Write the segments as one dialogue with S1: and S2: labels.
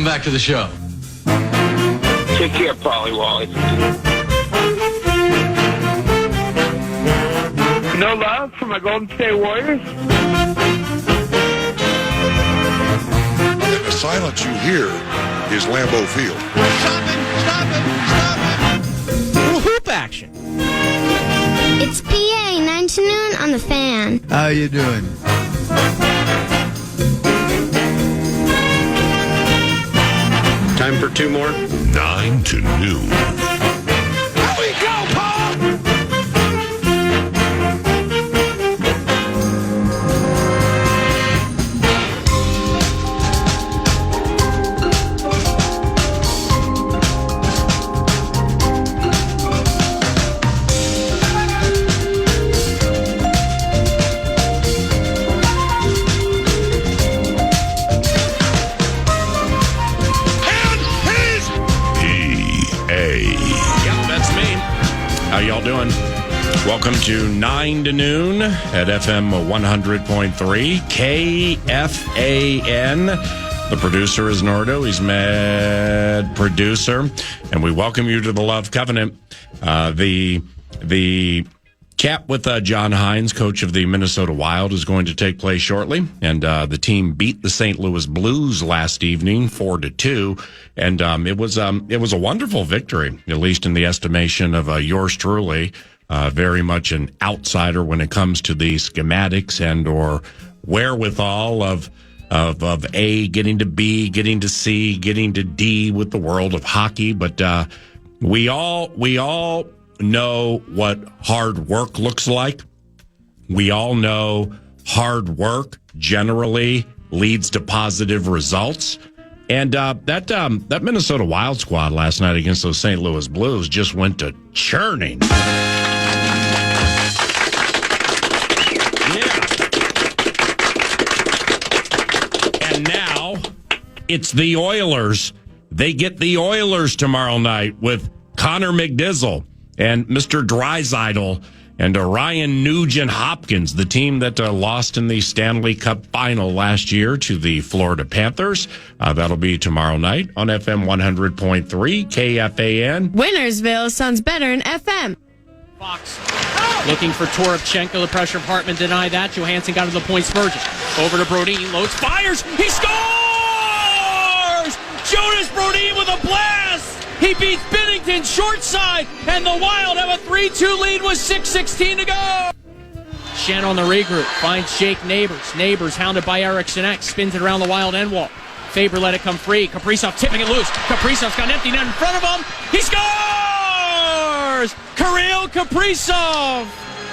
S1: back to the show.
S2: Take care, Polly Wally. No love for my Golden State Warriors?
S3: And the silence you hear is Lambeau Field.
S4: Little hoop action.
S5: It's PA 9 to noon on the Fan.
S6: How you doing?
S7: Time for two more.
S3: 9 to noon.
S4: Here we go, Paul!
S7: How y'all doing? Welcome to 9 to noon at FM 100.3 KFAN. The producer is Nordo. He's mad producer. And we welcome you to the Love Covenant. The chat with John Hynes, coach of the Minnesota Wild, is going to take place shortly. And the team beat the St. Louis Blues last evening 4-2. And it was a wonderful victory, at least in the estimation of yours truly. Very much an outsider when it comes to the schematics and or wherewithal of A getting to B, getting to C, getting to D with the world of hockey. But we all know what hard work looks like. We all know hard work generally leads to positive results. And that Minnesota Wild squad last night against those St. Louis Blues just went to churning. Yeah. And now it's the Oilers. They get the Oilers tomorrow night with Connor McDizzle and Mr. Draisaitl and Ryan Nugent-Hopkins, the team that lost in the Stanley Cup final last year to the Florida Panthers. That'll be tomorrow night on FM 100.3 KFAN.
S8: Wintersville sounds better in FM.
S4: Fox looking for Toropchenko. The pressure department denied that. Johansson got to the point. Spurgeon over to Brodin. Loads, fires. He scores! Jonas Brodin with a blast! He beats Binnington short side, and the Wild have a 3-2 lead with 6:16 to go. Shen on the regroup, finds Jake Neighbors. Neighbors hounded by Eriksson X, spins it around the Wild end wall. Faber let it come free. Kaprizov tipping it loose. Kaprizov's got an empty net in front of him. He scores! Kirill Kaprizov!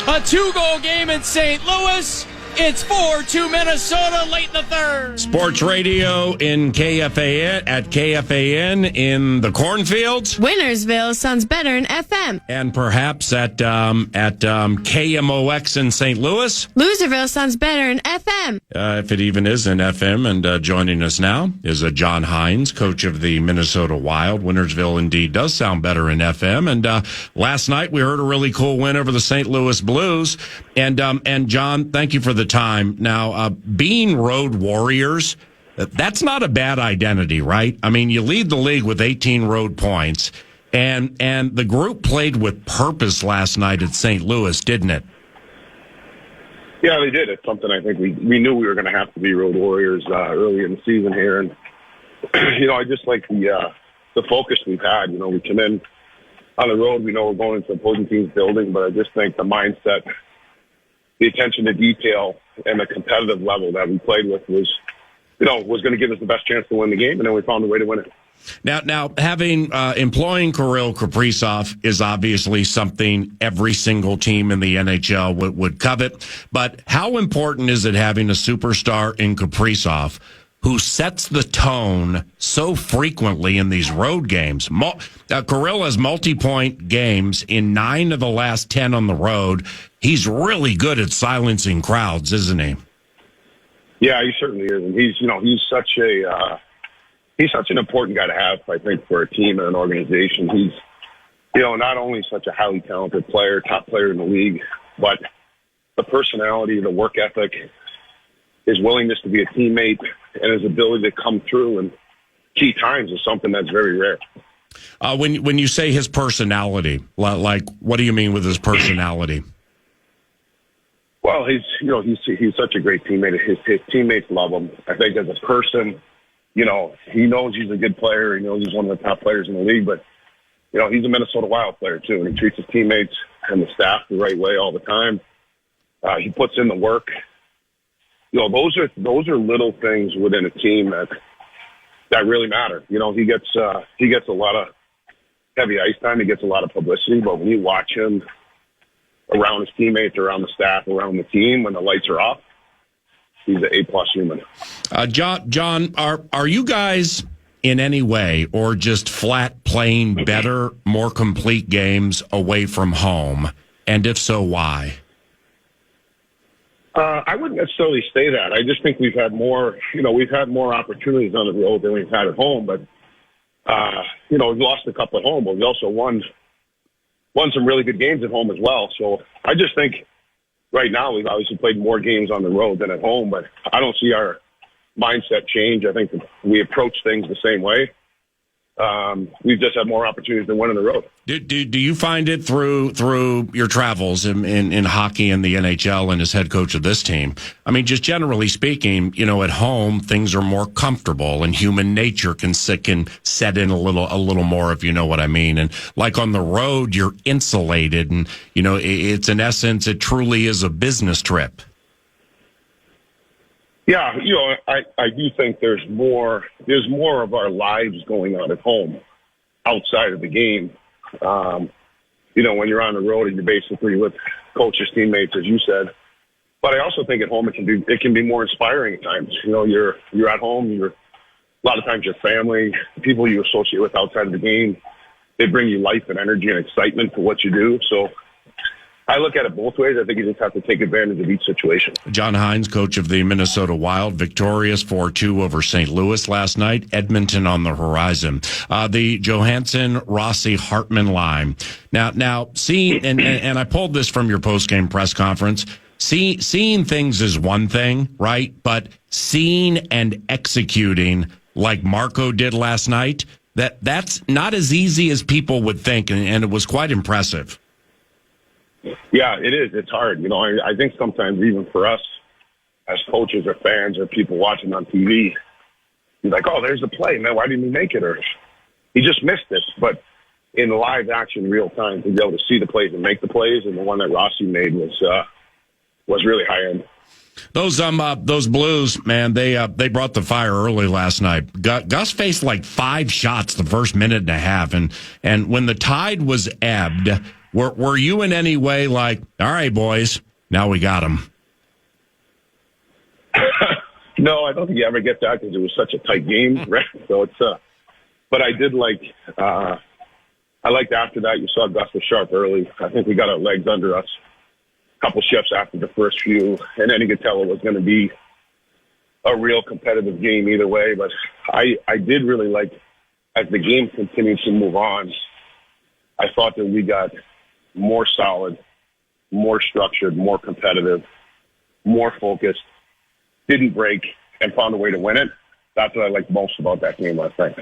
S4: A 2-goal game in St. Louis. It's 4-2 Minnesota late in the third.
S7: Sports radio in KFAN, at KFAN in the cornfields.
S8: Wintersville sounds better in FM.
S7: And perhaps at KMOX in St. Louis.
S8: Loserville sounds better in FM.
S7: If it even is in FM. And joining us now is John Hynes, coach of the Minnesota Wild. Wintersville indeed does sound better in FM. And last night we heard a really cool win over the St. Louis Blues. And John, thank you for the time. Now, being road warriors, that's not a bad identity, right? I mean, you lead the league with 18 road points, and the group played with purpose last night at St. Louis, didn't it?
S9: Yeah, they did. It's something I think we knew we were going to have to be road warriors early in the season here, and I just like the focus we've had. We come in on the road, we know we're going into opposing team's building, but I just think the mindset, the attention to detail, and the competitive level that we played with was going to give us the best chance to win the game, and then we found a way to win it.
S7: Now, having employing Kirill Kaprizov is obviously something every single team in the NHL would covet. But how important is it having a superstar in Kaprizov who sets the tone so frequently in these road games? Kirill has multi-point games in 9 of the last 10 on the road. He's really good at silencing crowds, isn't he?
S9: Yeah, he certainly is, and he's such an important guy to have, I think, for a team and an organization. He's, not only such a highly talented player, top player in the league, but the personality, the work ethic, his willingness to be a teammate, and his ability to come through and key times is something that's very rare.
S7: When you say his personality, like what do you mean with his personality?
S9: Well, he's such a great teammate. His teammates love him. I think as a person, he knows he's a good player. He knows he's one of the top players in the league, but he's a Minnesota Wild player too, and he treats his teammates and the staff the right way all the time. He puts in the work. Those are little things within a team that really matter. He gets a lot of heavy ice time. He gets a lot of publicity, but when you watch him around his teammates, around the staff, around the team, when the lights are off, he's an A+ human.
S7: John, are you guys in any way or just flat playing better, more complete games away from home? And if so, why?
S9: I wouldn't necessarily say that. I just think we've had more opportunities on the road than we've had at home. But, we've lost a couple at home, but we also won some really good games at home as well. So I just think right now we've obviously played more games on the road than at home, but I don't see our mindset change. I think we approach things the same way. We've just had more opportunities than one on the road.
S7: Do you find it through your travels in hockey and the NHL and as head coach of this team? I mean, just generally speaking, at home things are more comfortable and human nature can set in a little more, if you know what I mean. And like on the road, you're insulated, and it's in essence, it truly is a business trip.
S9: Yeah, I do think there's more of our lives going on at home outside of the game. When you're on the road and you're basically with coaches, teammates, as you said. But I also think at home it can be more inspiring at times. You're at home, a lot of times your family, people you associate with outside of the game, they bring you life and energy and excitement to what you do. So I look at it both ways. I think you just have to take advantage of each situation. John
S7: Hynes, coach of the Minnesota Wild, victorious 4-2 over St. Louis last night. Edmonton on the horizon. The Johansson, Rossi, Hartman line. Now, seeing, and I pulled this from your post-game press conference, seeing things is one thing, right? But seeing and executing like Marco did last night, that's not as easy as people would think, and it was quite impressive.
S9: Yeah, it is. It's hard. I think sometimes even for us as coaches or fans or people watching on TV, you're like, oh, there's the play, man. Why didn't he make it? Or he just missed it. But in live action, real time, to be able to see the plays and make the plays, and the one that Rossi made was really high end.
S7: Those Blues, man, they brought the fire early last night. Gus faced like 5 shots the first minute and a half, and when the tide was ebbed, were you in any way like, all right, boys, now we got them?
S9: No, I don't think you ever get that because it was such a tight game, right? So it's, but I did I liked after that. You saw Gus was sharp early. I think we got our legs under us a couple shifts after the first few, and then you could tell it was going to be a real competitive game either way. But I did really like, as the game continued to move on, I thought that we got more solid, more structured, more competitive, more focused, didn't break, and found a way to win it. That's what I liked most about that game last night.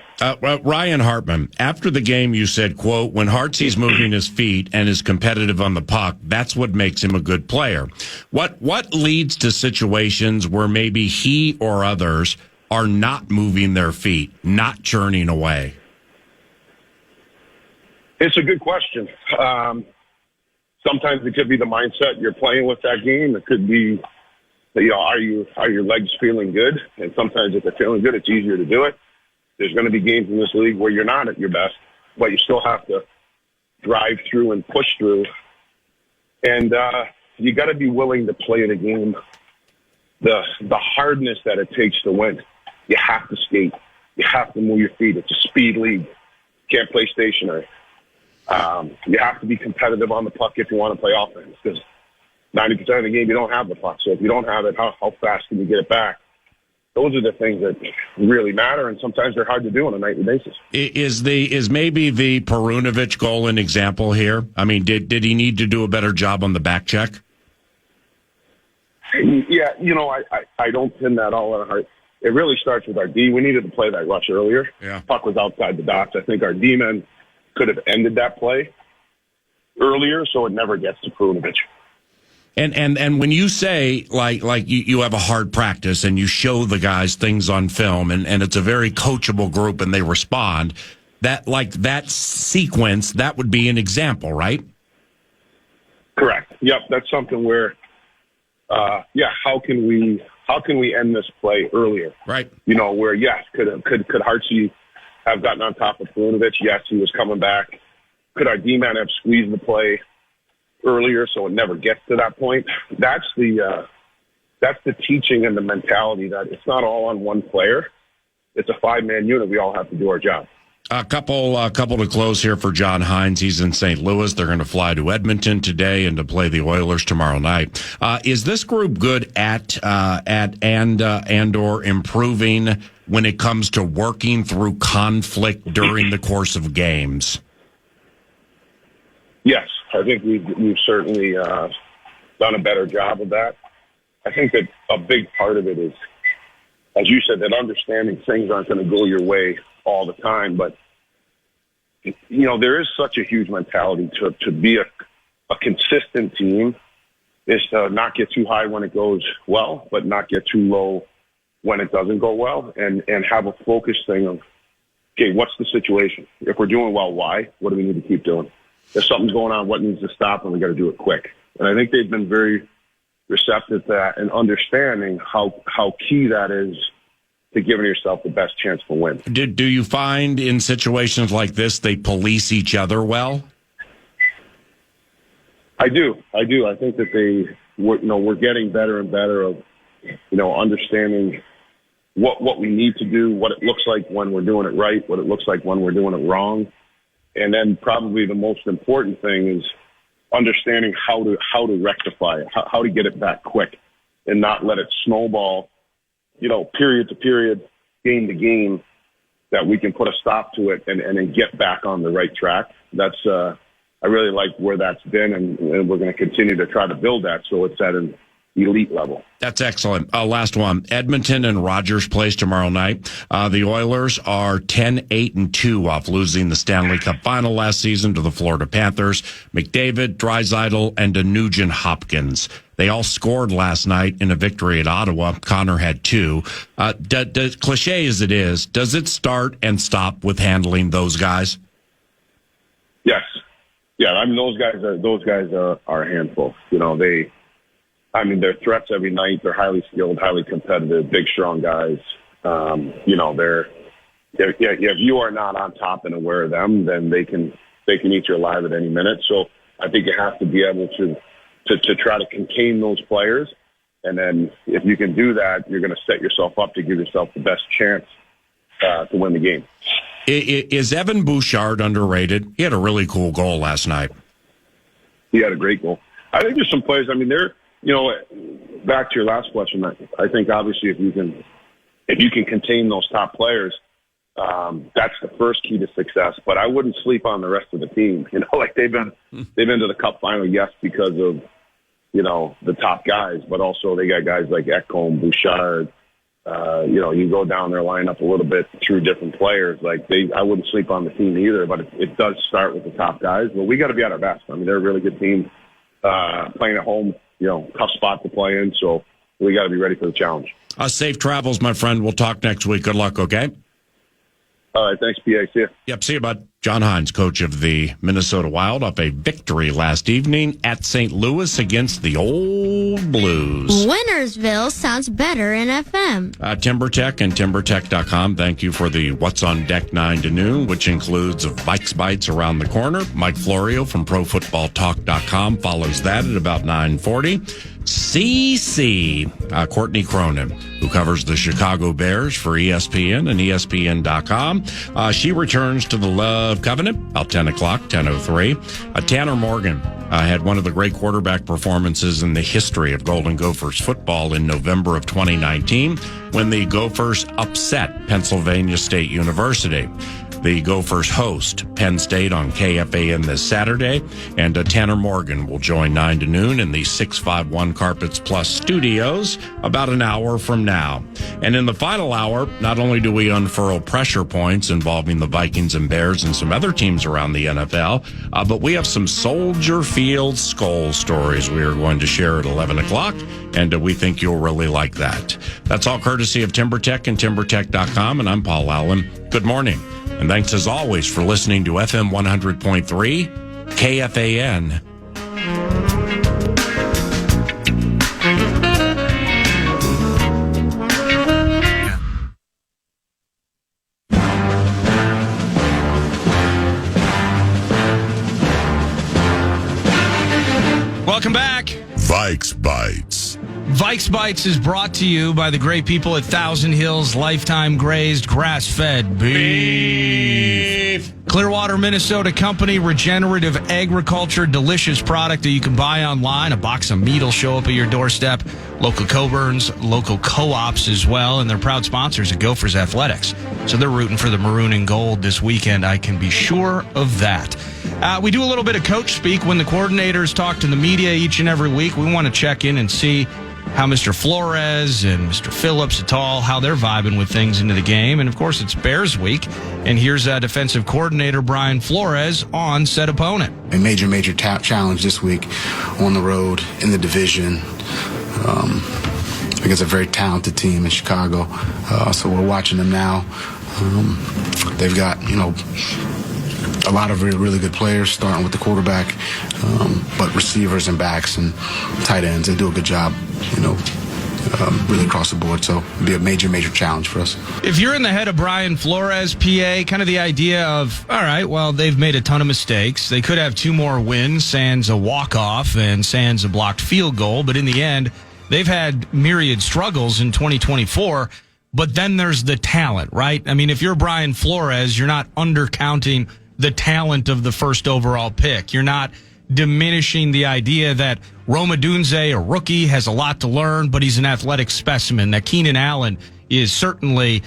S7: Ryan Hartman, after the game you said, quote, when Hartsy's moving his feet and is competitive on the puck, that's what makes him a good player. What leads to situations where maybe he or others are not moving their feet, not churning away?
S9: It's a good question. Sometimes it could be the mindset you're playing with that game. It could be, are your legs feeling good? And sometimes if they're feeling good, it's easier to do it. There's going to be games in this league where you're not at your best, but you still have to drive through and push through. And you got to be willing to play the game, the hardness that it takes to win. You have to skate. You have to move your feet. It's a speed league. You can't play stationary. You have to be competitive on the puck if you want to play offense, because 90% of the game you don't have the puck. So if you don't have it, how fast can you get it back? Those are the things that really matter, and sometimes they're hard to do on a nightly basis.
S7: Is maybe the Perunovic goal an example here? I mean, did he need to do a better job on the back check?
S9: Yeah, I don't pin that all on it really starts with our D. We needed to play that rush earlier.
S7: Yeah.
S9: Puck was outside the dots. I think our D-men could have ended that play earlier so it never gets to Perunovic.
S7: And when you say like you have a hard practice and you show the guys things on film and it's a very coachable group and they respond, that sequence, that would be an example, right?
S9: Correct. Yep, that's something where how can we end this play earlier?
S7: Right.
S9: You know, where yes, could Hartsey have gotten on top of Perunovic? Yes, he was coming back. Could our D-man have squeezed the play earlier so it never gets to that point? That's the teaching and the mentality that it's not all on one player. It's a 5-man unit. We all have to do our job.
S7: A couple to close here for John Hynes. He's in St. Louis. They're going to fly to Edmonton today and to play the Oilers tomorrow night. Is this group good at or improving when it comes to working through conflict during the course of games?
S9: Yes, I think we've certainly done a better job of that. I think that a big part of it is, as you said, that understanding things aren't going to go your way all the time. But, you know, there is such a huge mentality to be a consistent team is to not get too high when it goes well, but not get too low when it doesn't go well, and have a focused thing of, okay, what's the situation? If we're doing well, why? What do we need to keep doing? If something's going on, what needs to stop, and we got to do it quick. And I think they've been very receptive to that and understanding how key that is to giving yourself the best chance to win.
S7: Do you find in situations like this they police each other well?
S9: I do. I think that we're getting better and better of, understanding what we need to do, what it looks like when we're doing it right, what it looks like when we're doing it wrong. And then probably the most important thing is understanding how to rectify it, how to get it back quick and not let it snowball, period to period, game to game, that we can put a stop to it and then get back on the right track. That's, I really like where that's been, and we're going to continue to try to build that so it's at an elite level.
S7: That's excellent. Last one. Edmonton and Rogers Place tomorrow night. The Oilers are 10-8-2 off losing the Stanley Cup final last season to the Florida Panthers. McDavid, Draisaitl, and Nugent Hopkins. They all scored last night in a victory at Ottawa. Connor had 2. Cliche as it is, does it start and stop with handling those guys?
S9: Yes. Yeah, I mean, those guys are a handful. They're threats every night. They're highly skilled, highly competitive, big, strong guys. If you are not on top and aware of them, then they can eat you alive at any minute. So I think you have to be able to try to contain those players. And then if you can do that, you're going to set yourself up to give yourself the best chance to win the game.
S7: Is Evan Bouchard underrated? He had a really cool goal last night.
S9: He had a great goal. I think there's some players. I mean, back to your last question, I think obviously if you can contain those top players, that's the first key to success. But I wouldn't sleep on the rest of the team. They've been to the Cup final, yes, because of the top guys, but also they got guys like Ekholm, Bouchard. You go down their lineup a little bit through different players. I wouldn't sleep on the team either, but it does start with the top guys. But we got to be at our best. I mean, they're a really good team playing at home. Tough spot to play in, so we got to be ready for the challenge.
S7: Safe travels, my friend. We'll talk next week. Good luck, okay?
S9: All right, thanks, PA. See you.
S7: Yep, see you, bud. John Hynes, coach of the Minnesota Wild, off a victory last evening at St. Louis against the Old Blues.
S5: Wintersville sounds better in FM.
S7: TimberTech and TimberTech.com. Thank you for the What's on Deck 9 to noon, which includes Vikes Bites around the corner. Mike Florio from ProFootballTalk.com follows that at about 9:40. CC, Courtney Cronin, who covers the Chicago Bears for ESPN and ESPN.com. She returns to the Love Covenant about 10 o'clock, 10:03. Tanner Morgan had one of the great quarterback performances in the history of Golden Gophers football in November of 2019 when the Gophers upset Pennsylvania State University. The Gophers host Penn State on KFAN this Saturday, and Tanner Morgan will join 9 to noon in the 651 Carpets Plus studios about an hour from now. And in the final hour, not only do we unfurl pressure points involving the Vikings and Bears and some other teams around the NFL, but we have some Soldier Field Skull stories we are going to share at 11 o'clock, and we think you'll really like that. That's all courtesy of TimberTech and TimberTech.com, and I'm Paul Allen. Good morning. And thanks as always for listening to FM 100.3 KFAN.
S1: Welcome back.
S3: Vikes Bites.
S1: Vikes Bites is brought to you by the great people at Thousand Hills Lifetime Grazed Grass-Fed Beef. Clearwater, Minnesota company, regenerative agriculture, delicious product that you can buy online. A box of meat will show up at your doorstep. Local Coburns, local co-ops as well, and they're proud sponsors of Gophers Athletics. So they're rooting for the maroon and gold this weekend. I can be sure of that. We do a little bit of coach speak when the coordinators talk to the media each and every week. We want to check in and see how Mr. Flores and Mr. Phillips et al., how they're vibing with things into the game. And, of course, it's Bears week. And here's defensive coordinator Brian Flores on said opponent.
S6: A major challenge this week on the road in the division against a very talented team in Chicago. So we're watching them now. They've got, a lot of really good players, starting with the quarterback, but receivers and backs and tight ends, they do a good job, really across the board. So it'll be a major challenge for us.
S1: If you're in the head of Brian Flores, PA, kind of the idea of, all right, well, they've made a ton of mistakes. They could have 2 more wins, sans a walk-off and sans a blocked field goal. But in the end, they've had myriad struggles in 2024. But then there's the talent, right? I mean, if you're Brian Flores, you're not undercounting the talent of the first overall pick. You're not diminishing the idea that Rome Odunze, a rookie, has a lot to learn, but he's an athletic specimen, that Keenan Allen is certainly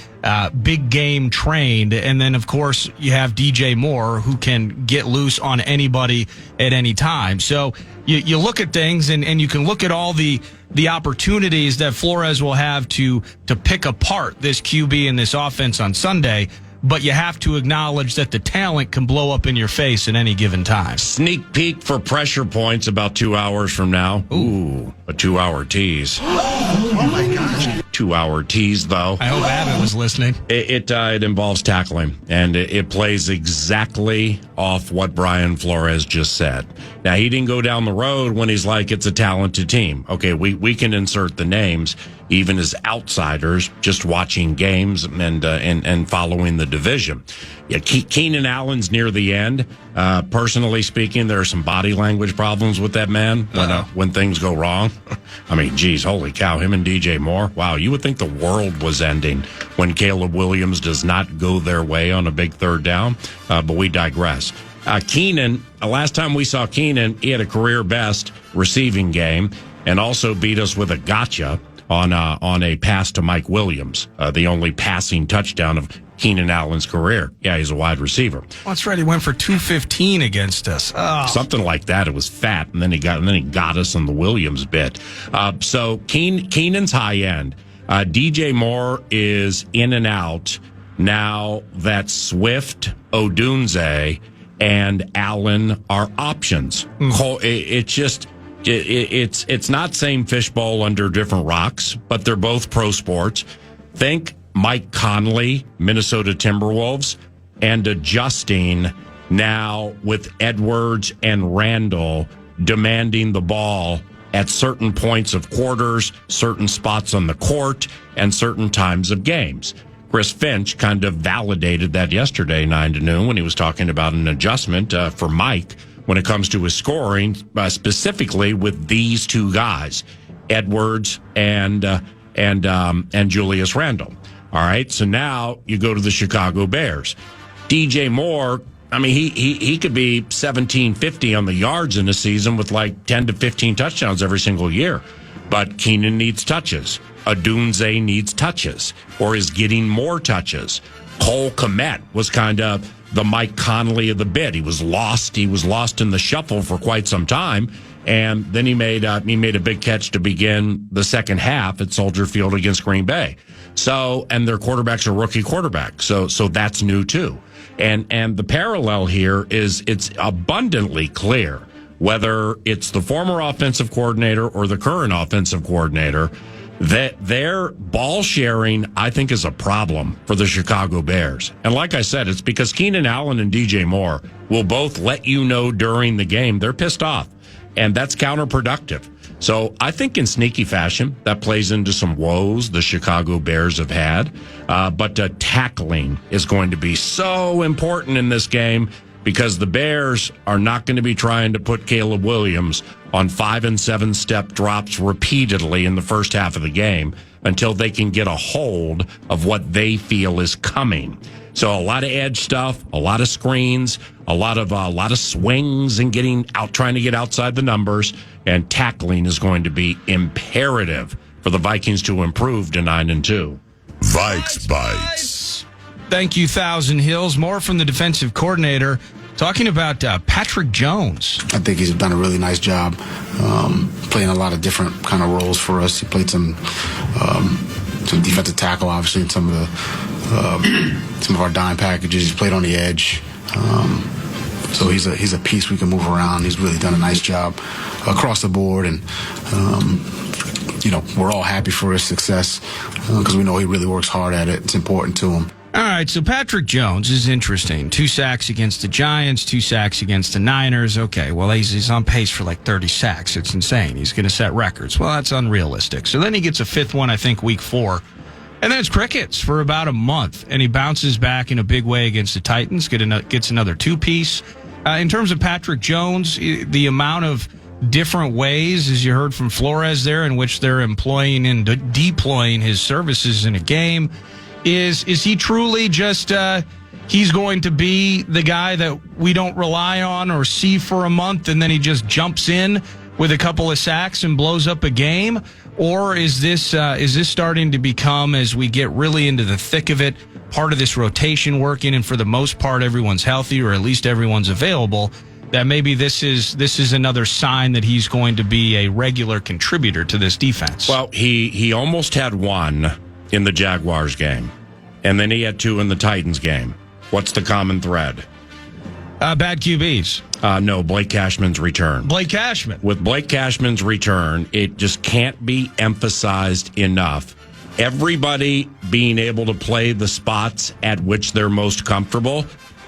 S1: big game trained. And then, of course, you have DJ Moore, who can get loose on anybody at any time. So you look at things, and you can look at all the opportunities that Flores will have to pick apart this QB and this offense on Sunday. But you have to acknowledge that the talent can blow up in your face at any given time.
S7: Sneak peek for pressure points about 2 hours from now. Ooh, a 2-hour tease.
S6: Oh, my gosh.
S7: 2-hour tease, though.
S1: I hope Abbott was listening.
S7: It involves tackling, and it plays exactly off what Brian Flores just said. Now, he didn't go down the road when he's like, it's a talented team. Okay, we can insert the names, even as outsiders, just watching games and following the division. Yeah, Keenan Allen's near the end. Personally speaking, there are some body language problems with that man when things go wrong. I mean, geez, holy cow, him and DJ Moore. Wow, you would think the world was ending when Caleb Williams does not go their way on a big third down, but we digress. Keenan, last time we saw Keenan, he had a career best receiving game and also beat us with a gotcha on a pass to Mike Williams, the only passing touchdown of Keenan Allen's career. Yeah, he's a wide receiver.
S1: Well, that's right. He went for 215 against us. Oh.
S7: Something like that. It was fat, and then he got us on the Williams bit. So Keenan's high end. DJ Moore is in and out now that Swift, Odunze, and Allen are options. It's not same fishbowl under different rocks, but they're both pro sports. Think Mike Conley, Minnesota Timberwolves, and adjusting now with Edwards and Randall demanding the ball at certain points of quarters, certain spots on the court, and certain times of games. Chris Finch kind of validated that yesterday, 9 to noon, when he was talking about an adjustment for Mike when it comes to his scoring, specifically with these 2 guys, Edwards and Julius Randle. All right, so now you go to the Chicago Bears. DJ Moore, I mean, he could be 1750 on the yards in a season with like 10 to 15 touchdowns every single year. But Keenan needs touches. Odunze needs touches or is getting more touches. Cole Kmet was kind of the Mike Conley of the bit. He was lost. He was lost in the shuffle for quite some time. And then he made a big catch to begin the second half at Soldier Field against Green Bay. So, and their quarterback's a rookie quarterback. So that's new too. And the parallel here is it's abundantly clear, whether it's the former offensive coordinator or the current offensive coordinator, that their ball sharing, I think, is a problem for the Chicago Bears. And like I said, it's because Keenan Allen and DJ Moore will both let you know during the game they're pissed off. And that's counterproductive. So I think in sneaky fashion, that plays into some woes the Chicago Bears have had. But tackling is going to be so important in this game because the Bears are not going to be trying to put Caleb Williams on 5 and 7 step drops repeatedly in the first half of the game until they can get a hold of what they feel is coming. So a lot of edge stuff, a lot of screens, a lot of swings and trying to get outside the numbers, and tackling is going to be imperative for the Vikings to improve to 9-2.
S3: Vikes Bites.
S1: Thank you, Thousand Hills. More from the defensive coordinator talking about Patrick Jones.
S6: I think he's done a really nice job playing a lot of different kind of roles for us. He played some defensive tackle, obviously, in some of our dime packages. He's played on the edge. So he's a piece we can move around. He's really done a nice job across the board, and we're all happy for his success because we know he really works hard at it. It's important to him.
S1: All right, so Patrick Jones is interesting. 2 sacks against the Giants, 2 sacks against the Niners. Okay, well, he's on pace for like 30 sacks. It's insane. He's going to set records. Well, that's unrealistic. So then he gets a 5th one, I think, week 4. And then it's crickets for about a month. And he bounces back in a big way against the Titans, gets another 2-piece. In terms of Patrick Jones, the amount of different ways, as you heard from Flores there, in which they're employing and deploying his services in a game, is he truly just he's going to be the guy that we don't rely on or see for a month and then he just jumps in with a couple of sacks and blows up a game? Or is this starting to become, as we get really into the thick of it, part of this rotation working, and for the most part everyone's healthy or at least everyone's available, that maybe this is another sign that he's going to be a regular contributor to this defense? Well,
S7: he almost had 1 in the Jaguars game, and then he had 2 in the Titans game. What's the common thread?
S1: Bad QBs.
S7: No, Blake Cashman's return.
S1: Blake Cashman.
S7: With Blake Cashman's return, it just can't be emphasized enough. Everybody being able to play the spots at which they're most comfortable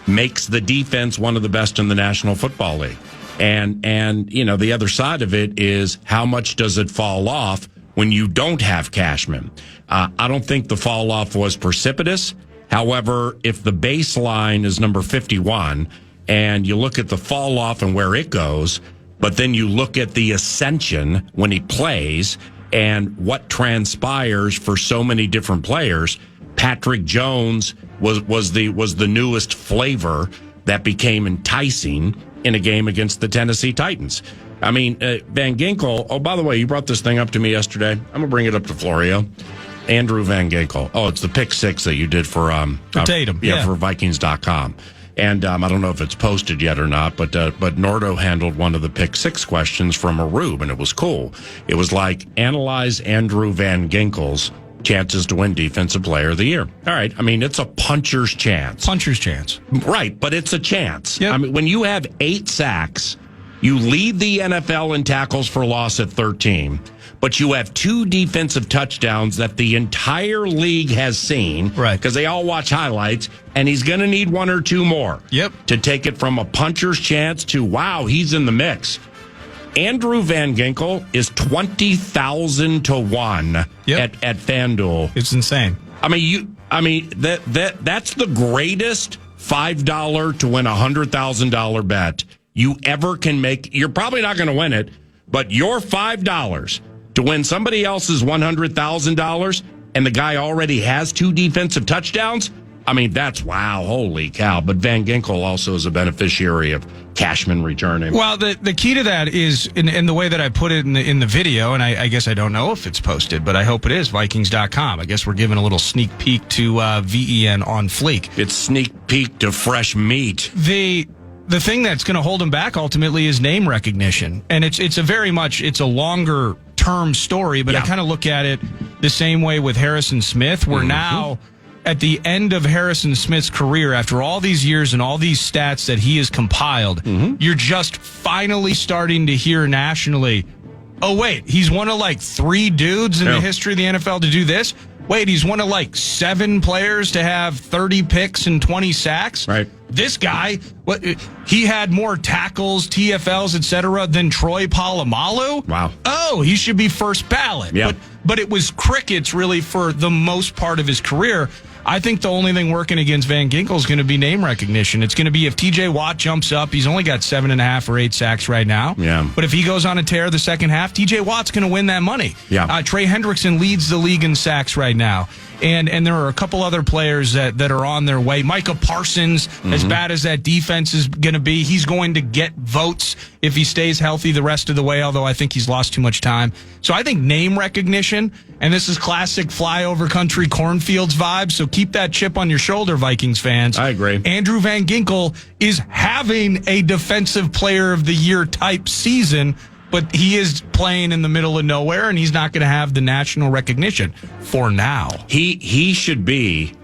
S7: makes the defense one of the best in the National Football League. And the other side of it is how much does it fall off when you don't have Cashman? I don't think the fall off was precipitous. However, if the baseline is number 51 and you look at the fall off and where it goes, but then you look at the ascension when he plays and what transpires for so many different players, Patrick Jones was the newest flavor that became enticing in a game against the Tennessee Titans. I mean, Van Ginkel, oh, by the way, you brought this thing up to me yesterday. I'm going to bring it up to Florio. Andrew Van Ginkel. Oh, it's the pick 6 that you did for
S1: Tatum.
S7: For Vikings.com. And I don't know if it's posted yet or not, but Nordo handled one of the pick 6 questions from a Rube, and it was cool. It was like, analyze Andrew Van Ginkel's chances to win Defensive Player of the Year. All right. I mean, it's a puncher's chance.
S1: Puncher's chance.
S7: Right, but it's a chance.
S1: Yep.
S7: I mean, when you have 8 sacks, you lead the NFL in tackles for loss at 13, but you have 2 defensive touchdowns that the entire league has seen.
S1: Right.
S7: Because they all watch highlights, and he's going to need 1 or 2 more.
S1: Yep.
S7: To take it from a puncher's chance to, wow, he's in the mix. Andrew Van Ginkel is 20,000 to 1 at FanDuel.
S1: It's insane.
S7: I mean, that's the greatest $5 to win $100,000 bet you ever can make. You're probably not going to win it, but your $5 to win somebody else's $100,000 and the guy already has 2 defensive touchdowns, I mean, that's wow, holy cow. But Van Ginkel also is a beneficiary of Cashman returning.
S1: Well, the key to that is, in the way that I put it in the video, and I guess I don't know if it's posted, but I hope it is, Vikings.com. I guess we're giving a little sneak peek to VEN on Fleek.
S7: It's sneak peek to fresh meat.
S1: The thing that's going to hold him back ultimately is name recognition. And it's a longer term story, but I kind of look at it the same way with Harrison Smith. We're now at the end of Harrison Smith's career, after all these years and all these stats that he has compiled, you're just finally starting to hear nationally, oh, wait, he's one of like 3 dudes in the history of the NFL to do this? Wait, he's one of like 7 players to have 30 picks and 20 sacks?
S7: Right.
S1: This guy, he had more tackles, TFLs, etc., than Troy Polamalu?
S7: Wow.
S1: Oh, he should be first ballot.
S7: Yeah.
S1: But it was crickets, really, for the most part of his career. I think the only thing working against Van Ginkel is going to be name recognition. It's going to be if TJ Watt jumps up. He's only got 7.5 or 8 sacks right now.
S7: Yeah.
S1: But if he goes on a tear the second half, TJ Watt's going to win that money.
S7: Yeah.
S1: Trey Hendrickson leads the league in sacks right now. And there are a couple other players that are on their way. Micah Parsons, as bad as that defense is going to be, he's going to get votes if he stays healthy the rest of the way, although I think he's lost too much time. So I think name recognition, and this is classic flyover country cornfields vibes, so keep that chip on your shoulder, Vikings fans.
S7: I agree.
S1: Andrew Van Ginkel is having a defensive player of the year type season, but he is playing in the middle of nowhere, and he's not going to have the national recognition for now.
S7: He should be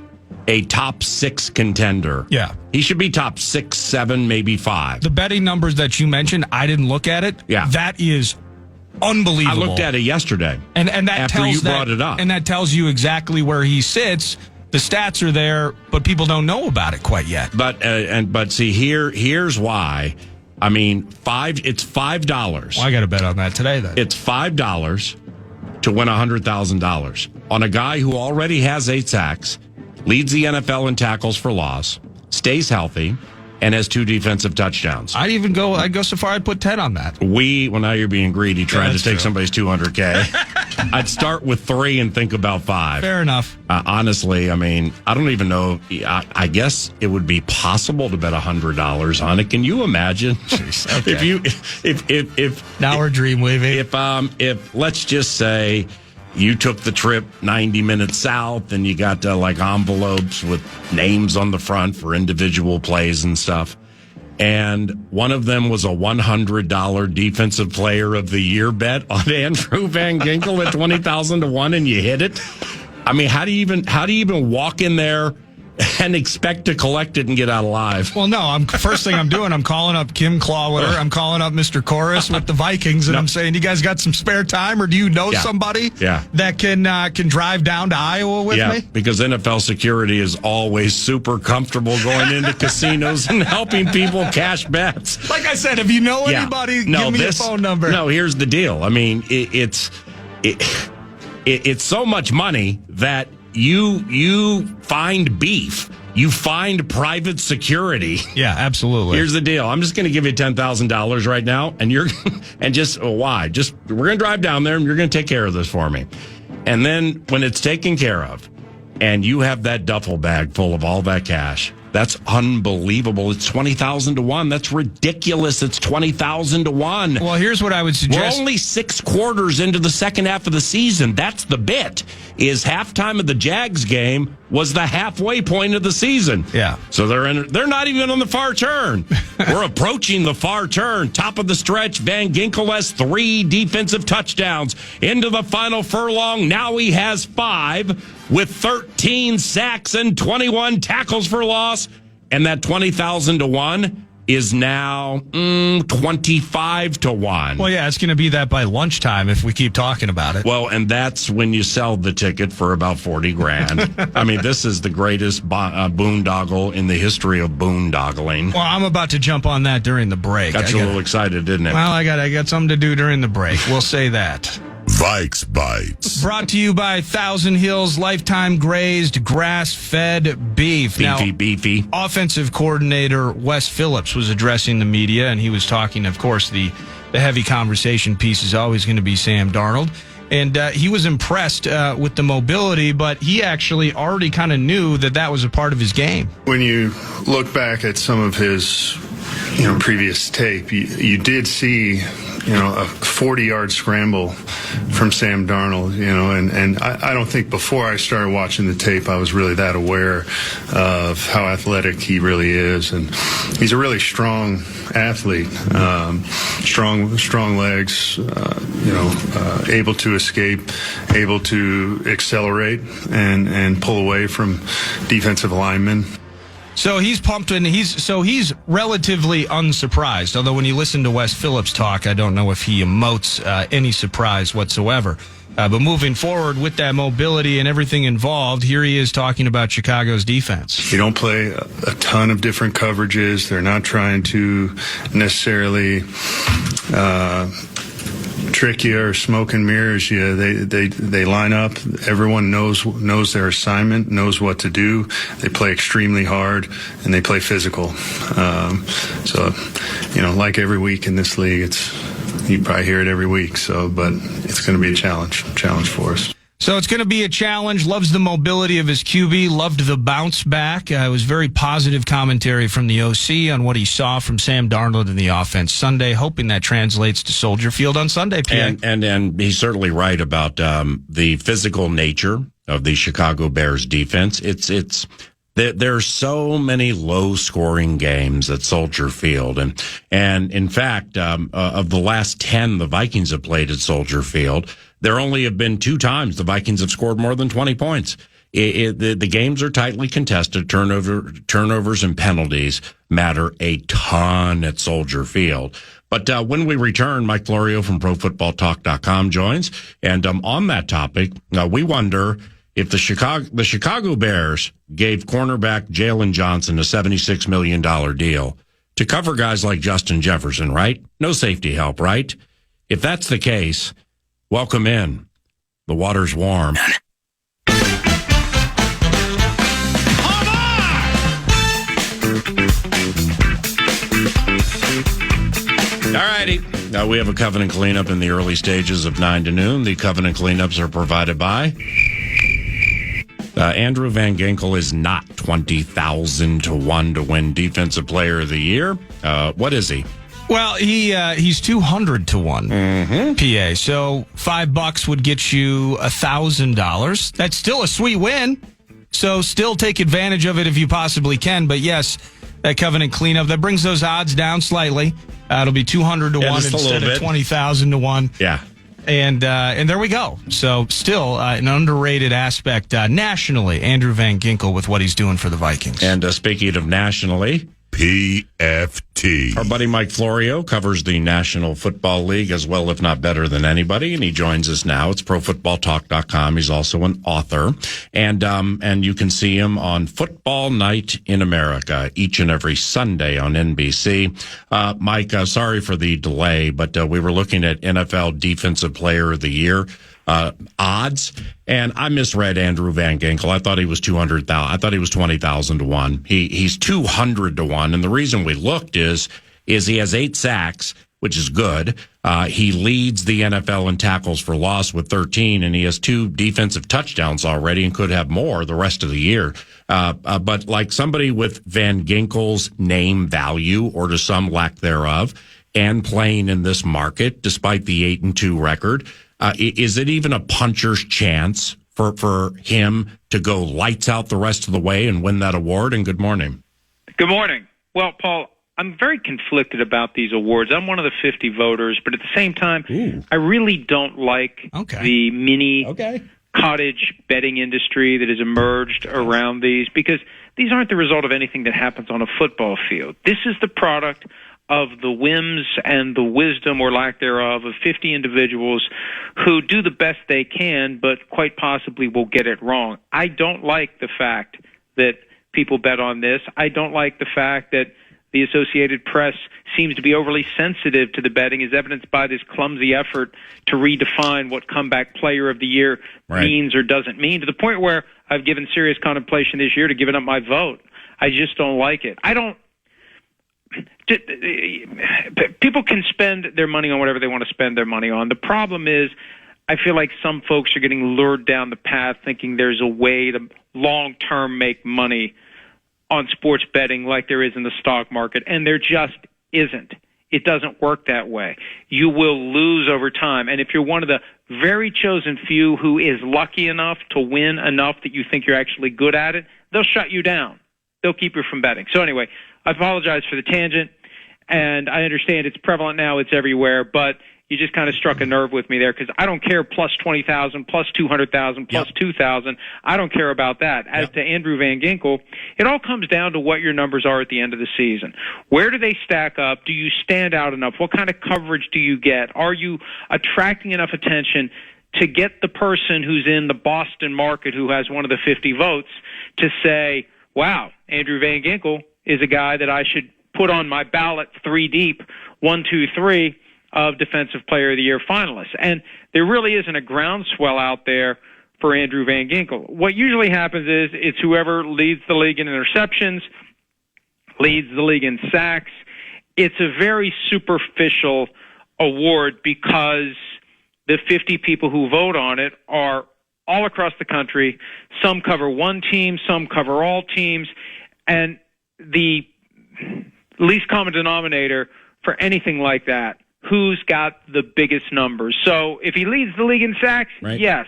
S7: a top 6 contender.
S1: Yeah.
S7: He should be top 6, 7, maybe 5.
S1: The betting numbers that you mentioned, I didn't look at it.
S7: Yeah.
S1: That is unbelievable.
S7: I looked at it yesterday.
S1: And that
S7: after
S1: tells
S7: you brought it up.
S1: And that tells you exactly where he sits. The stats are there, but people don't know about it quite yet.
S7: But see, here's why. I mean, it's $5.
S1: Well, I got to bet on that today, then.
S7: It's $5 to win $100,000 on a guy who already has 8 sacks, leads the NFL in tackles for loss, stays healthy, and has 2 defensive touchdowns.
S1: I'd go so far I'd put 10 on that.
S7: Well, now you're being greedy trying to take
S1: true.
S7: somebody's $200K. I'd start with 3 and think about 5.
S1: Fair enough.
S7: Honestly, I mean, I don't even know. I guess it would be possible to bet $100 on it. Can you imagine?
S1: Jeez, okay.
S7: If
S1: now we're dream weaving.
S7: If let's just say you took the trip 90 minutes south and you got like envelopes with names on the front for individual plays and stuff. And one of them was a $100 defensive player of the year bet on Andrew Van Ginkel at 20,000 to 1 and you hit it. I mean, how do you even walk in there and expect to collect it and get out alive?
S1: Well, no. First thing I'm doing, I'm calling up Kim Clawwitter. I'm calling up Mr. Chorus with the Vikings, and I'm saying, "You guys got some spare time, or do you know somebody that can drive down to Iowa with me?"
S7: Because NFL security is always super comfortable going into casinos and helping people cash bets.
S1: Like I said, if you know anybody, give me a phone number.
S7: No, here's the deal. I mean, it's so much money that you find beef. You find private security.
S1: Yeah, absolutely.
S7: Here's the deal. I'm just going to give you $10,000 right now, and why? We're going to drive down there, and you're going to take care of this for me. And then when it's taken care of, and you have that duffel bag full of all that cash, that's unbelievable. It's 20,000 to 1. That's ridiculous. It's 20,000 to 1.
S1: Well, here's what I would suggest.
S7: We're only 6 quarters into the second half of the season. That's the bit. Is halftime of the Jags game was the halfway point of the season.
S1: Yeah.
S7: So they're not even on the far turn. We're approaching the far turn. Top of the stretch. Van Ginkel has 3 defensive touchdowns into the final furlong. Now he has 5 with 13 sacks and 21 tackles for loss. And that 20,000 to 1 is now 25 to 1.
S1: Well, yeah, it's going to be that by lunchtime if we keep talking about it.
S7: Well, and that's when you sell the ticket for about $40,000. I mean, this is the greatest boondoggle in the history of boondoggling.
S1: Well, I'm about to jump on that during the break.
S7: Got you a little excited, didn't it?
S1: Well, I got something to do during the break. We'll say that.
S3: Vikes Bites.
S1: Brought to you by Thousand Hills Lifetime Grazed Grass-Fed Beef.
S7: Beefy.
S1: Offensive coordinator Wes Phillips was addressing the media, and he was talking, of course, the heavy conversation piece is always going to be Sam Darnold. And he was impressed with the mobility, but he actually already kind of knew that was a part of his game.
S10: When you look back at some of his previous tape, you did see a 40-yard scramble from Sam Darnold, and I don't think before I started watching the tape I was really that aware of how athletic he really is. And he's a really strong athlete, strong legs, able to escape, able to accelerate and pull away from defensive linemen.
S1: So he's pumped, and he's relatively unsurprised. Although when you listen to Wes Phillips talk, I don't know if he emotes any surprise whatsoever. But moving forward with that mobility and everything involved, here he is talking about Chicago's defense.
S10: They don't play a ton of different coverages. They're not trying to necessarily trick you or smoke and mirrors you. They line up. Everyone knows their assignment, knows what to do. They play extremely hard and they play physical. So like every week in this league, you probably hear it every week. But it's going to be a challenge for us.
S1: So it's going to be a challenge. Loves the mobility of his QB. Loved the bounce back. It was very positive commentary from the OC on what he saw from Sam Darnold in the offense Sunday, hoping that translates to Soldier Field on Sunday, PA.
S7: And he's certainly right about the physical nature of the Chicago Bears defense. There's so many low-scoring games at Soldier Field, and in fact, of the last 10 the Vikings have played at Soldier Field, there only have been 2 times the Vikings have scored more than 20 points. The games are tightly contested. Turnovers and penalties matter a ton at Soldier Field. But when we return, Mike Florio from ProFootballTalk.com joins, and on that topic, we wonder if the Chicago Bears gave cornerback Jalen Johnson a $76 million deal to cover guys like Justin Jefferson, right? No safety help, right? If that's the case, welcome in. The water's warm. All righty. Now we have a Covenant cleanup in the early stages of 9 to noon. The Covenant cleanups are provided by Andrew Van Ginkel is not 20,000 to 1 to win Defensive Player of the Year. What is he?
S1: Well, he's 200 to 1, PA. So $5 would get you $1,000. That's still a sweet win. So still take advantage of it if you possibly can. But yes, that Covenant cleanup, that brings those odds down slightly. It'll be 200 to 1 instead of 20,000 to 1.
S7: Yeah.
S1: And there we go. So still an underrated aspect nationally, Andrew Van Ginkel with what he's doing for the Vikings.
S7: And speaking of nationally,
S3: PFT.
S7: Our buddy Mike Florio covers the National Football League as well, if not better than anybody, and he joins us now. It's ProFootballTalk.com. He's also an author, and you can see him on Football Night in America each and every Sunday on NBC. Mike, sorry for the delay, but we were looking at NFL Defensive Player of the Year odds, and I misread Andrew Van Ginkel. I thought he was 200,000. I thought he was 20,000 to 1. He's 200 to 1, and the reason we looked is he has 8 sacks, which is good. He leads the NFL in tackles for loss with 13, and he has 2 defensive touchdowns already, and could have more the rest of the year. But like somebody with Van Ginkel's name value, or to some lack thereof, and playing in this market despite the 8-2 record. Is it even a puncher's chance for him to go lights out the rest of the way and win that award? And good morning.
S2: Good morning. Well, Paul, I'm very conflicted about these awards. I'm one of the 50 voters, but at the same time, I really don't like the mini cottage betting industry that has emerged around these, because these aren't the result of anything that happens on a football field. This is the product of the whims and the wisdom, or lack thereof, of 50 individuals who do the best they can, but quite possibly will get it wrong. I don't like the fact that people bet on this. I don't like the fact that the Associated Press seems to be overly sensitive to the betting, as evidenced by this clumsy effort to redefine what comeback player of the year means or doesn't mean, to the point where I've given serious contemplation this year to giving up my vote. I just don't like it. People can spend their money on whatever they want to spend their money on. The problem is, I feel like some folks are getting lured down the path thinking there's a way to long-term make money on sports betting like there is in the stock market, and there just isn't. It doesn't work that way. You will lose over time, and if you're one of the very chosen few who is lucky enough to win enough that you think you're actually good at it, they'll shut you down. They'll keep you from betting. So anyway, I apologize for the tangent, and I understand it's prevalent now, it's everywhere, but you just kind of struck a nerve with me there because I don't care plus 20,000, plus 200,000, plus 2,000. I don't care about that. As to Andrew Van Ginkel, it all comes down to what your numbers are at the end of the season. Where do they stack up? Do you stand out enough? What kind of coverage do you get? Are you attracting enough attention to get the person who's in the Boston market who has one of the 50 votes to say, wow, Andrew Van Ginkel is a guy that I should put on my ballot 3 deep, 1, 2, 3, of Defensive Player of the Year finalists. And there really isn't a groundswell out there for Andrew Van Ginkel. What usually happens is it's whoever leads the league in interceptions, leads the league in sacks. It's a very superficial award because the 50 people who vote on it are all across the country. Some cover one team, some cover all teams, and the least common denominator for anything like that, who's got the biggest numbers. So if he leads the league in sacks, yes.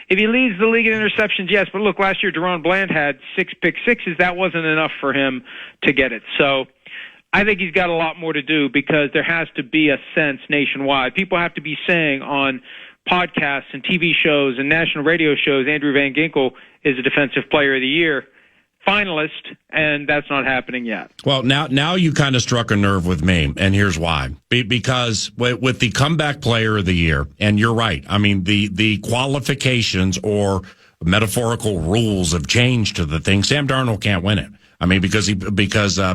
S2: If he leads the league in interceptions, yes. But look, last year Deron Bland had 6 pick sixes. That wasn't enough for him to get it. So I think he's got a lot more to do because there has to be a sense nationwide. People have to be saying on podcasts and TV shows and national radio shows, Andrew Van Ginkel is a Defensive Player of the Year finalist, and that's not happening yet.
S7: Well, now you kind of struck a nerve with me, and here's why. Because with the Comeback Player of the Year, and you're right, I mean, the qualifications or metaphorical rules have changed to the thing. Sam Darnold can't win it. I mean, because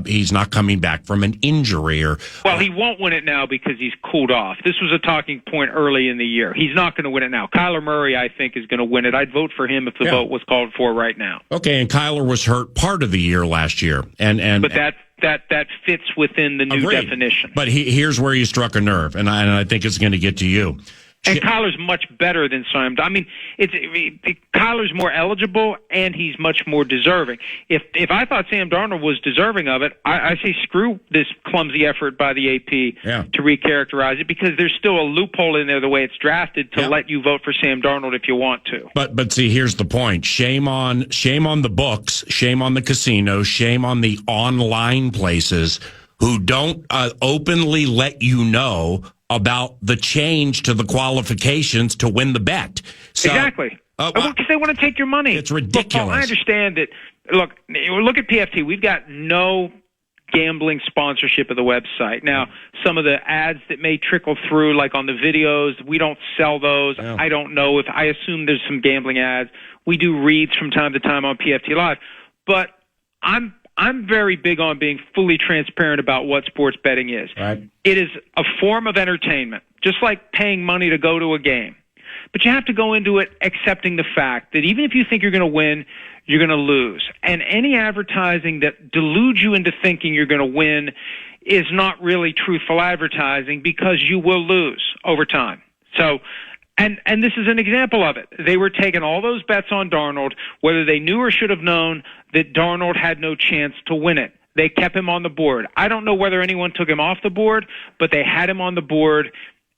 S7: he's not coming back from an injury
S2: Well, he won't win it now because he's cooled off. This was a talking point early in the year. He's not going to win it now. Kyler Murray, I think, is going to win it. I'd vote for him if the vote was called for right now.
S7: Okay, and Kyler was hurt part of the year last year, but
S2: that fits within the new definition.
S7: But here's where you struck a nerve, and I think it's going to get to you.
S2: And Kyler's much better than Sam. I mean, Kyler's more eligible, and he's much more deserving. If I thought Sam Darnold was deserving of it, I say screw this clumsy effort by the AP to recharacterize it, because there's still a loophole in there the way it's drafted to let you vote for Sam Darnold if you want to.
S7: But see, here's the point: shame on the books, shame on the casinos, shame on the online places who don't openly let you know about the change to the qualifications to win the bet. So,
S2: exactly. Because they want to take your money.
S7: It's ridiculous.
S2: Look, I understand that. Look at PFT. We've got no gambling sponsorship of the website. Now, some of the ads that may trickle through, like on the videos, we don't sell those. Yeah. I don't know if I assume there's some gambling ads. We do reads from time to time on PFT Live. But I'm very big on being fully transparent about what sports betting is.
S7: Right.
S2: It is a form of entertainment, just like paying money to go to a game. But you have to go into it accepting the fact that even if you think you're going to win, you're going to lose. And any advertising that deludes you into thinking you're going to win is not really truthful advertising, because you will lose over time. So, and this is an example of it. They were taking all those bets on Darnold, whether they knew or should have known that Darnold had no chance to win it. They kept him on the board. I don't know whether anyone took him off the board, but they had him on the board,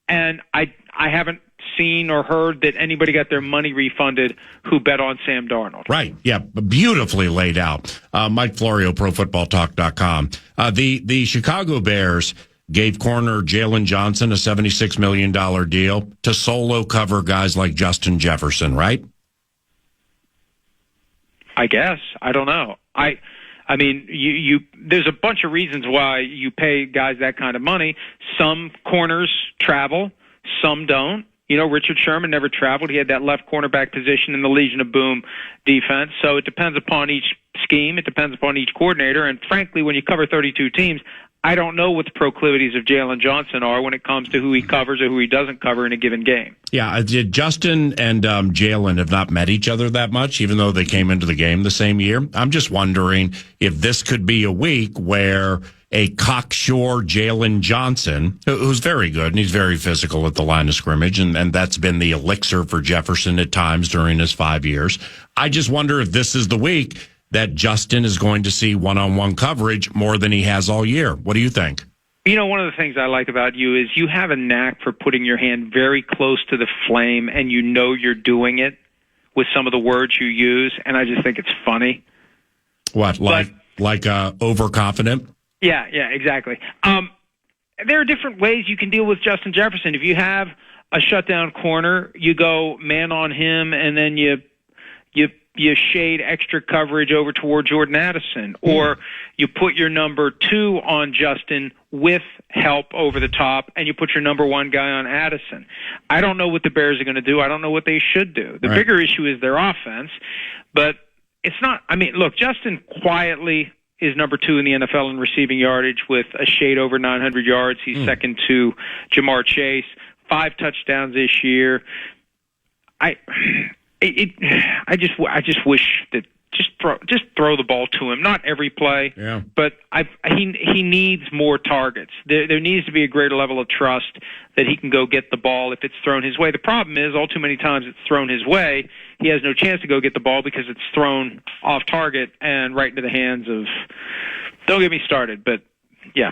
S2: and I haven't seen or heard that anybody got their money refunded who bet on Sam Darnold.
S7: Right. Yeah. Beautifully laid out. Mike Florio, ProFootballTalk.com. The Chicago Bears gave corner Jalen Johnson a $76 million deal to solo cover guys like Justin Jefferson, right?
S2: I guess. I don't know. I mean, you there's a bunch of reasons why you pay guys that kind of money. Some corners travel, some don't. You know, Richard Sherman never traveled. He had that left cornerback position in the Legion of Boom defense. So it depends upon each scheme. It depends upon each coordinator. And frankly, when you cover 32 teams, I don't know what the proclivities of Jalen Johnson are when it comes to who he covers or who he doesn't cover in a given game.
S7: Yeah, Justin and Jalen have not met each other that much, even though they came into the game the same year. I'm just wondering if this could be a week where a cocksure Jalen Johnson, who's very good and he's very physical at the line of scrimmage, and that's been the elixir for Jefferson at times during his 5 years. I just wonder if this is the week that Justin is going to see one-on-one coverage more than he has all year. What do you think?
S2: You know, one of the things I like about you is you have a knack for putting your hand very close to the flame, and you know you're doing it with some of the words you use, and I just think it's funny.
S7: What, like overconfident?
S2: Yeah, exactly. There are different ways you can deal with Justin Jefferson. If you have a shutdown corner, you go man on him, and then you shade extra coverage over toward Jordan Addison, or you put your number 2 on Justin with help over the top, and you put your number 1 guy on Addison. I don't know what the Bears are going to do. I don't know what they should do. The bigger issue is their offense, but it's not. I mean, look, Justin quietly is number 2 in the NFL in receiving yardage with a shade over 900 yards. He's second to Jamar Chase, 5 touchdowns this year. I just wish that just throw the ball to him. Not every play, but he needs more targets. There needs to be a greater level of trust that he can go get the ball if it's thrown his way. The problem is, all too many times it's thrown his way, he has no chance to go get the ball because it's thrown off target and right into the hands of. Don't get me started, but yeah.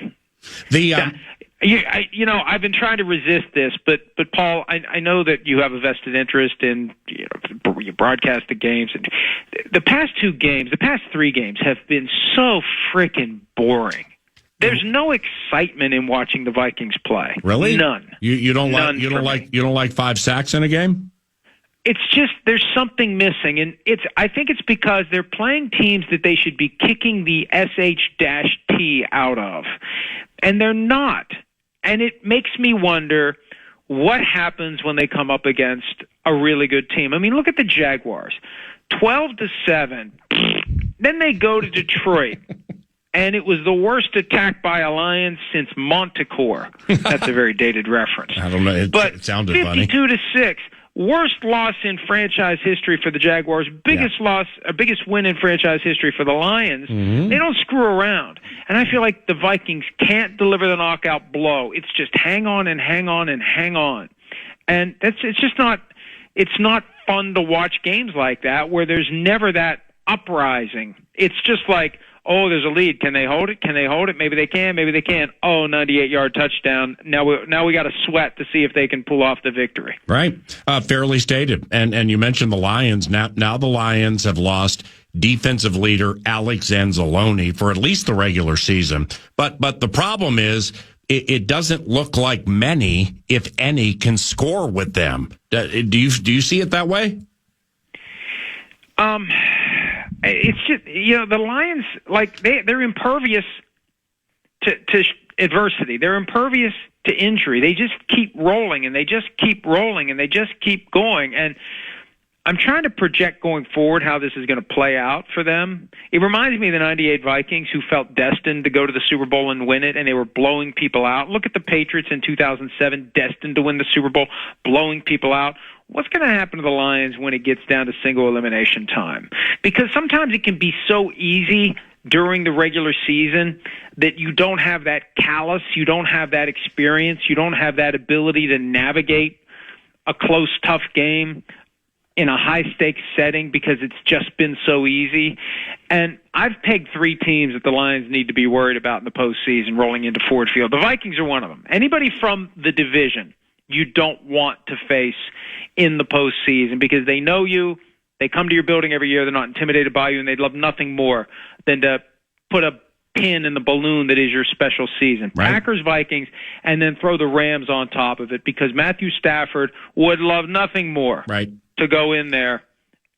S2: I've been trying to resist this, but Paul, I know that you have a vested interest in you broadcast the games. And the past 3 games have been so freaking boring. There's no excitement in watching the Vikings play.
S7: Really?
S2: None.
S7: You don't like 5 sacks in a game?
S2: It's just there's something missing, and I think it's because they're playing teams that they should be kicking the SH-T out of, and they're not. And it makes me wonder what happens when they come up against a really good team. I mean, look at the Jaguars, 12-7. Then they go to Detroit, and it was the worst attack by a Lion since Montecore. That's a very dated reference.
S7: I don't know. It sounded
S2: 52 funny. 52-6. Worst loss in franchise history for the Jaguars. Biggest win in franchise history for the Lions. They don't screw around. And I feel like the Vikings can't deliver the knockout blow. It's just hang on and hang on and hang on. And it's not fun to watch games like that where there's never that uprising. It's just like, oh, there's a lead. Can they hold it? Can they hold it? Maybe they can. Maybe they can't. Oh, 98-yard touchdown. Now we got to sweat to see if they can pull off the victory.
S7: Right. Fairly stated. And you mentioned the Lions. Now the Lions have lost defensive leader Alex Anzalone for at least the regular season. But the problem is it doesn't look like many, if any, can score with them. Do you see it that way?
S2: It's just, the Lions, like, they're impervious to adversity. They're impervious to injury. They just keep rolling, and they just keep rolling, and they just keep going. And I'm trying to project going forward how this is going to play out for them. It reminds me of the 98 Vikings who felt destined to go to the Super Bowl and win it, and they were blowing people out. Look at the Patriots in 2007, destined to win the Super Bowl, blowing people out. What's going to happen to the Lions when it gets down to single elimination time? Because sometimes it can be so easy during the regular season that you don't have that callus, you don't have that experience, you don't have that ability to navigate a close, tough game in a high-stakes setting because it's just been so easy. And I've pegged 3 teams that the Lions need to be worried about in the postseason rolling into Ford Field. The Vikings are one of them. Anybody from the division you don't want to face in the postseason because they know you, they come to your building every year, they're not intimidated by you, and they'd love nothing more than to put a pin in the balloon that is your special season. Right. Packers, Vikings, and then throw the Rams on top of it because Matthew Stafford would love nothing more to go in there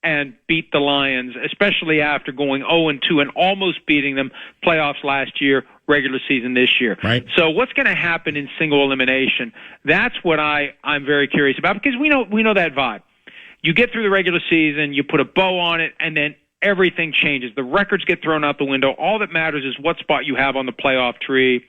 S2: and beat the Lions, especially after going 0-2 and almost beating them playoffs last year, regular season this year.
S7: Right.
S2: So what's going to happen in single elimination? That's what I'm very curious about because we know that vibe. You get through the regular season, you put a bow on it, and then everything changes. The records get thrown out the window. All that matters is what spot you have on the playoff tree.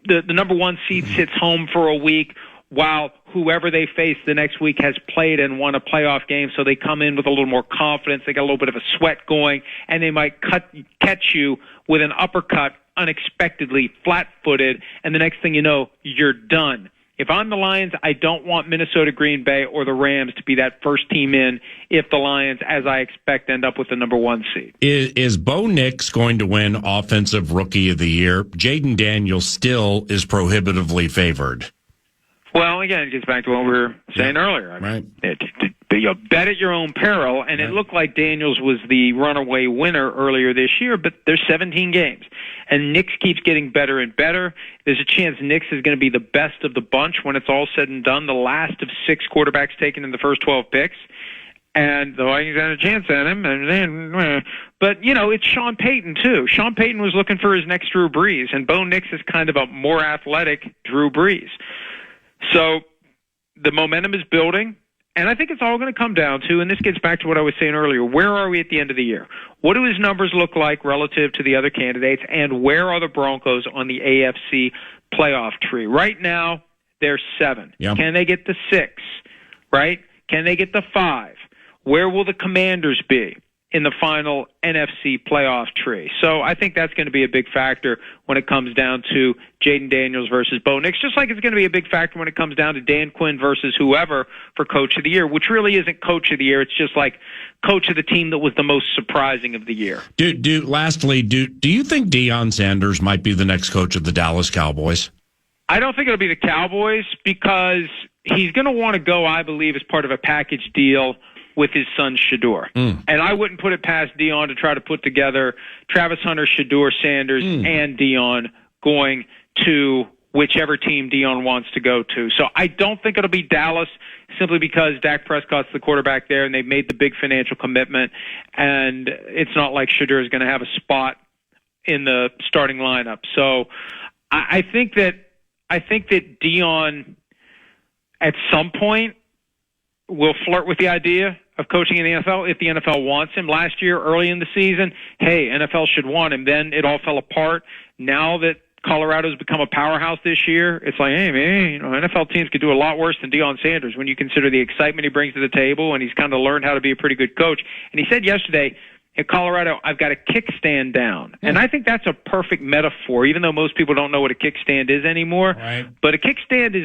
S2: The number one seed sits home for a week while whoever they face the next week has played and won a playoff game, so they come in with a little more confidence. They got a little bit of a sweat going, and they might catch you with an uppercut unexpectedly, flat-footed, and the next thing you know, you're done. If I'm the Lions, I don't want Minnesota, Green Bay, or the Rams to be that first team in if the Lions, as I expect, end up with the number one seed.
S7: Is Bo Nix going to win Offensive Rookie of the Year? Jaden Daniels still is prohibitively favored.
S2: Well, again, it gets back to what we were saying earlier. I mean, you bet at your own peril, and it looked like Daniels was the runaway winner earlier this year, but there's 17 games, and Nix keeps getting better and better. There's a chance Nix is going to be the best of the bunch when it's all said and done, the last of 6 quarterbacks taken in the first 12 picks. And the Vikings had a chance at him, but it's Sean Payton too. Sean Payton was looking for his next Drew Brees, and Bo Nix is kind of a more athletic Drew Brees. So the momentum is building, and I think it's all going to come down to, and this gets back to what I was saying earlier, where are we at the end of the year? What do his numbers look like relative to the other candidates, and where are the Broncos on the AFC playoff tree? Right now, they're 7. Yep. Can they get to 6? Right? Can they get to 5? Where will the Commanders be in the final NFC playoff tree? So I think that's going to be a big factor when it comes down to Jaden Daniels versus Bo Nix, just like it's going to be a big factor when it comes down to Dan Quinn versus whoever for Coach of the Year, which really isn't Coach of the Year. It's just like Coach of the team that was the most surprising of the year.
S7: Lastly, do you think Deion Sanders might be the next coach of the Dallas Cowboys?
S2: I don't think it'll be the Cowboys because he's going to want to go, I believe, as part of a package deal with his son Shedeur. And I wouldn't put it past Deion to try to put together Travis Hunter, Shedeur, Sanders, and Deion going to whichever team Deion wants to go to. So I don't think it'll be Dallas simply because Dak Prescott's the quarterback there and they've made the big financial commitment, and it's not like Shedeur is going to have a spot in the starting lineup. So I think that Deion at some point will flirt with the idea of coaching in the NFL if the NFL wants him. Last year, early in the season, hey, NFL should want him. Then it all fell apart. Now that Colorado's become a powerhouse this year, it's like, hey, man, NFL teams could do a lot worse than Deion Sanders when you consider the excitement he brings to the table, and he's kind of learned how to be a pretty good coach. And he said yesterday, at Colorado, I've got a kickstand down. And I think that's a perfect metaphor, even though most people don't know what a kickstand is anymore. Right. But a kickstand is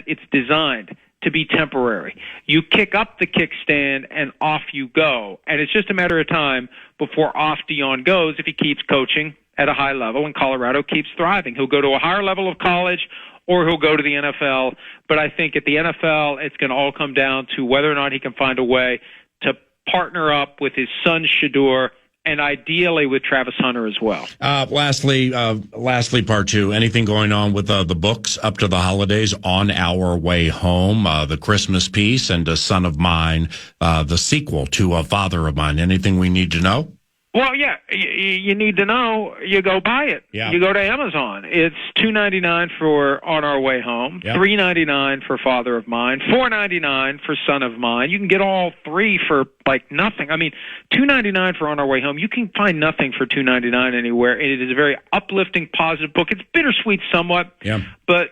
S2: it's designed to be temporary. You kick up the kickstand and off you go. And it's just a matter of time before off Deion goes if he keeps coaching at a high level and Colorado keeps thriving. He'll go to a higher level of college or he'll go to the NFL. But I think at the NFL, it's going to all come down to whether or not he can find a way to partner up with his son Shedeur and ideally with Travis Hunter as well.
S7: Lastly, part 2, anything going on with the books up to the holidays? On Our Way Home, the Christmas piece, and A Son of Mine, the sequel to A Father of Mine. Anything we need to know?
S2: Well, yeah, you need to know. You go buy it. Yeah. You go to Amazon. It's $2.99 for On Our Way Home, $3.99 for Father of Mine, $4.99 for Son of Mine. You can get all 3 for like nothing. I mean, $2.99 for On Our Way Home. You can find nothing for $2.99 anywhere. It is a very uplifting, positive book. It's bittersweet somewhat, but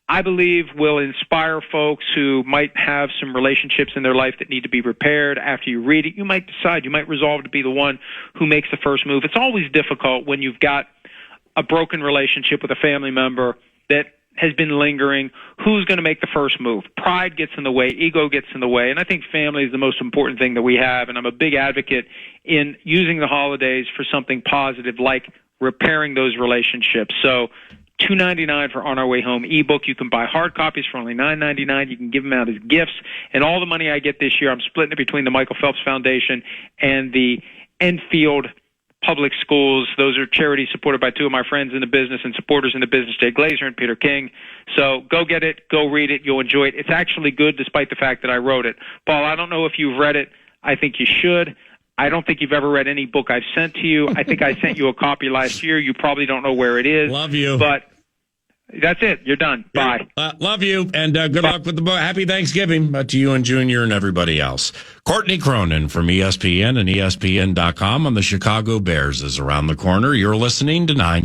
S2: I believe will inspire folks who might have some relationships in their life that need to be repaired. After you read it, you might decide, you might resolve to be the one who makes the first move. It's always difficult when you've got a broken relationship with a family member that has been lingering. Who's going to make the first move? Pride gets in the way, ego gets in the way, and I think family is the most important thing that we have, and I'm a big advocate in using the holidays for something positive like repairing those relationships. So $2.99 for On Our Way Home ebook. You can buy hard copies for only $9.99. You can give them out as gifts. And all the money I get this year, I'm splitting it between the Michael Phelps Foundation and the Enfield Public Schools. Those are charities supported by 2 of my friends in the business and supporters in the business, Jay Glazer and Peter King. So go get it. Go read it. You'll enjoy it. It's actually good despite the fact that I wrote it. Paul, I don't know if you've read it. I think you should. I don't think you've ever read any book I've sent to you. I think I sent you a copy last year. You probably don't know where it is.
S7: Love you.
S2: But That's it. You're done. Bye.
S7: Love you, and good luck with the book. Happy Thanksgiving to you and Junior and everybody else. Courtney Cronin from ESPN and ESPN.com on the Chicago Bears is around the corner. You're listening to 9.